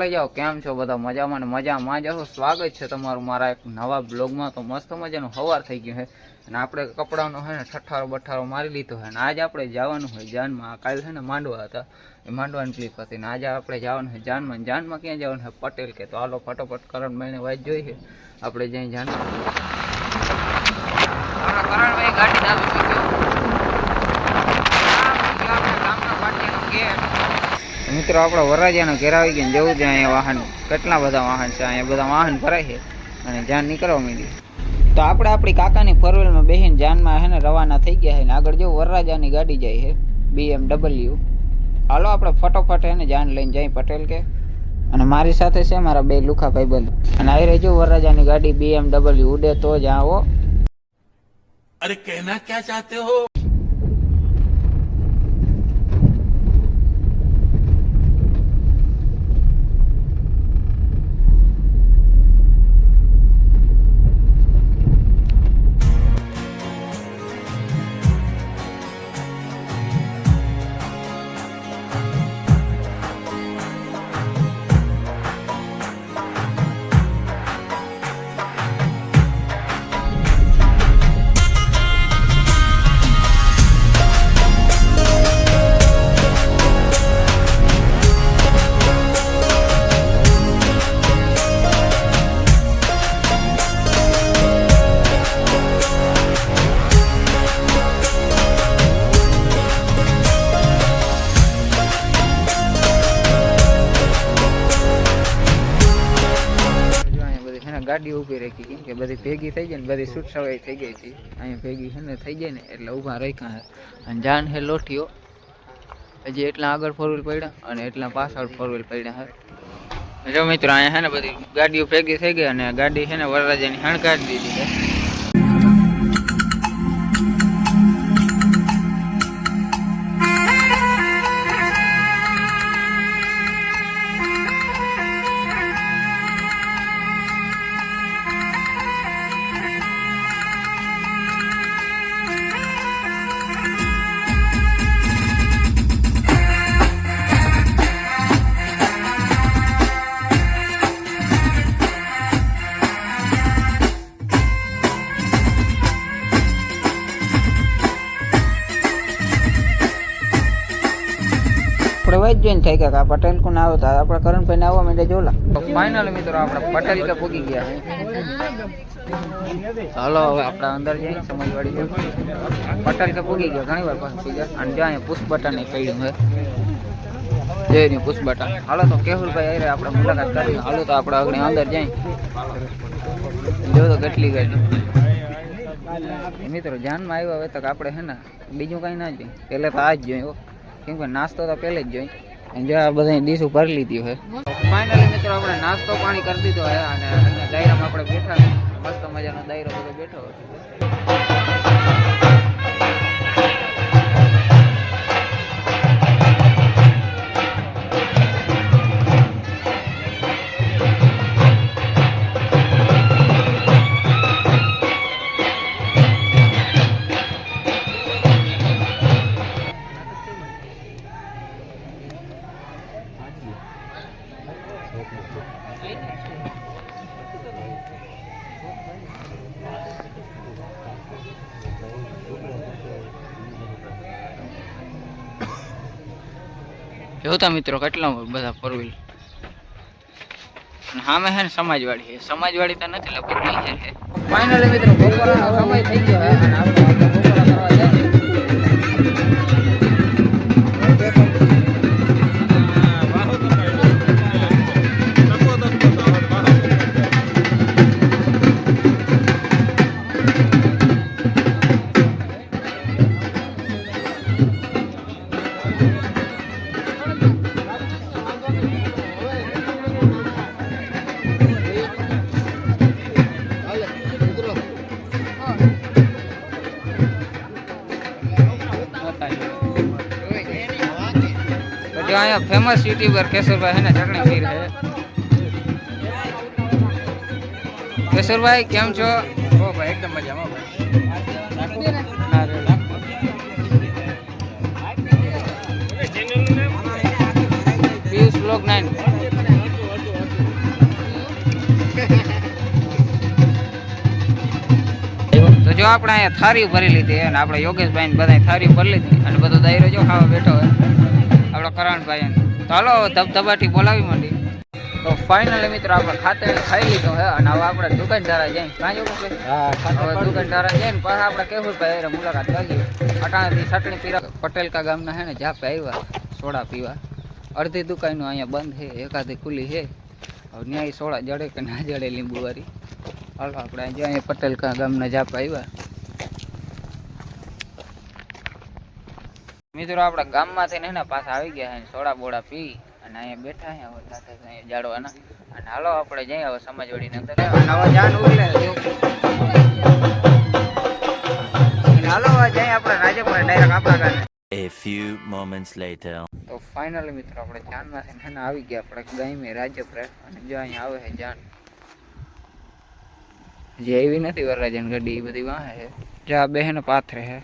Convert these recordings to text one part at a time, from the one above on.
હાલે જાઓ, કેમ છો બધા? મજામાં ને મજામાં જ હશો. સ્વાગત છે તમારું મારા એક નવા બ્લોગમાં. તો મસ્ત મજાનું સવાર થઈ ગયું છે અને આપણે કપડાનો છે ને ઠઠ્ઠારો બઠ્ઠારો મારી લીધો છે અને આજે આપણે જવાનું હોય જાનમાં. કાલે છે ને માંડવા હતા, એ માંડવાની ક્લિપ હતી ને આજે આપણે જવાનું છે જાનમાં. જાનમાં ક્યાં જવાનું છે? પટેલ કે. તો હાલો ફટોફટ કરણ ભાઈને વાત જોઈ છે આપણે જઈ જાનમાં. કરણભાઈ ગાડી ચાલુ કરજો. મિત્રો આપણે વરરાજાનો ઘેર આવી ગયા. જવું છે અહીંયા વાહન, કેટલા બધા વાહન છે અહીંયા, બધા વાહન ભરાય છે અને જાન નીકળવા માંડી. તો આપણે આપણી કાકાની ફોરવ્હીલમાં બેસીને જાનમાં છે ને રવાના થઈ ગયા છે ને આગળ જો વરરાજાની ગાડી જાય છે BMW. હાલો આપણે ફટોફટ છે ને જાન લઈને જાય પટેલ કે. અને મારી સાથે છે મારા બે લુખા ભાઈબંધ અને આવી રહેજો વરરાજાની ગાડી BMW ઉડે તો જ આવો. અરે કહેના ક્યા ચાહતે હો? ગાડી ઊભી રાખી કેમ કે બધી ભેગી થઈ જાય ને, બધી છૂટ સવાઈ થઈ ગઈ હતી. અહીંયા ભેગી છે ને થઈ જાય ને એટલે ઊભા રાખ્યા છે. અને જાન છે લોઠીઓ, હજી એટલા આગળ ફોરવ્હીલ પડ્યા અને એટલા પાછળ ફોરવ્હીલ પડ્યા છે. જો મિત્રો અહીંયા છે ને બધી ગાડીઓ ભેગી થઈ ગઈ અને ગાડી છે ને વરરાજાની હણગાડી દીધી છે. વાઈટ જોઈને થઈ ગયા પટેલ કોને આવો તો આપણે કરણભાઈ ને આવવા માંડે જોલા. ફાઇનલ મિત્રો આપણે પટેલ કે પૂગી ગયા. હાલો હવે આપણે અંદર જઈએ સમજવાડી પટેલ કે પૂગી ગયા. ઘણી વાર પાછું ગયા અને જ્યાં પુષ્પ બટન એ કહ્યું છે જય પુષ્પ બટન. હાલો તો કેહુલભાઈ આવી આપણે મુલાકાત કરી. હાલો તો આપણે આગળ અંદર જઈએ જો તો કેટલી ગાડી મિત્રો જાનમાં આવ્યા હોય તો આપણે છે ને બીજું કાંઈ ના જોઈએ, પહેલે તો આ જ જોઈએ કેમ કે નાસ્તો તો પહેલે જ જોઈ જે આ બધા ડીશ ભરી લીધી હોય. ફાઇનલી મિત્રો આપણે નાસ્તો પાણી કરી દીધો હોય અને દાયરામાં આપણે બેઠા મસ્ત મજાનો દાયરો બધો બેઠો હોય. જોતા મિત્રો કેટલા બધા ફોરવ્હીલ સામે છે ને સમાજવાડી છે. સમાજવાડી તો નથી લગભગ નહીં છે. ફાઇનલી મિત્રો બપોરનો સમય થઈ ગયો અને આપણે બપોરા કરવા જાય. जो यहाँ फेमस यूट्यूबर केशोरभाई है ना चटनी खीर है. केशोरभाई केम छो? ओ भाई एकदम मजा में भाई. पीयूष व्लॉग 9 જો આપણે અહીંયા થારી ભરી લીધી અને આપણે યોગેશભાઈ ને બધા થારી ભરી લીધી અને બધો દાયરો જો ખાવા બેઠો હોય આપણો કરણભાઈ તો હાલો ધબધબાટી બોલાવી માંડી. તો ફાઇનલી મિત્રો આપણે ખાતે ખાઈ લીધું હે અને હવે આપણે દુકાનદારા જઈને કાં જવું હવે દુકાનદારા જઈને પાછા આપણે કેશુરભાઈ મુલાકાત લાગી. અટાણાથી ચટણી પીરા પટેલકા ગામના હે ને જાપે આવ્યા સોડા પીવા. અડધી દુકાનો અહીંયા બંધ છે, એકાદી ખુલ્લી છે. હવે ન્યાય સોડા જડે કે ના જડે લીંબુવાળી. હાલો આપણે આજે અહીંયા પટેલકા ગામના જાપે આવ્યા. મિત્રો આપણે ગામમાંથી ને પાછા આવી ગયા છે, સોડા બોડા પી અને અહીંયા બેઠા છે. હવે સાથે અહીંયા જાડવાના અને હાલો આપણે જઈએ હવે સમાજવાડીની અંદર નવા જાન ઉગલે હાલો જઈએ આપણે રાજપુર ડાયરેક્ટ આપણા ગામે. A few moments later. તો ફાઇનલી મિત્રો આપણે જાનમાંથી ને આવી ગયા આપણે ગામે રાજપુર અને જો અહીંયા આવે છે જાન જે એવી નથી વરરાજન ગાડી એ બધી વાહે છે. જો આ બહેન પાથરે છે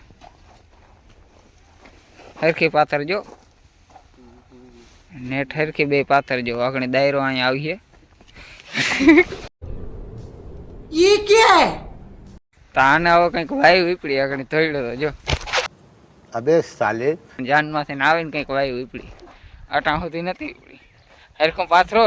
હરખી પાથર જો નેટ હરખી બે પાથર જો આગળ દાયરો અહીંયા આવીએ. ये क्या है? તો આને હવે કંઈક વાયુ વીપડી આગળ થોડ્યો તો જો अबे साले જાનમાંથી ને આવીને કંઈક વાયુ વીપડી અટાણ સુધી નથી વીપડી હરખું પાથરો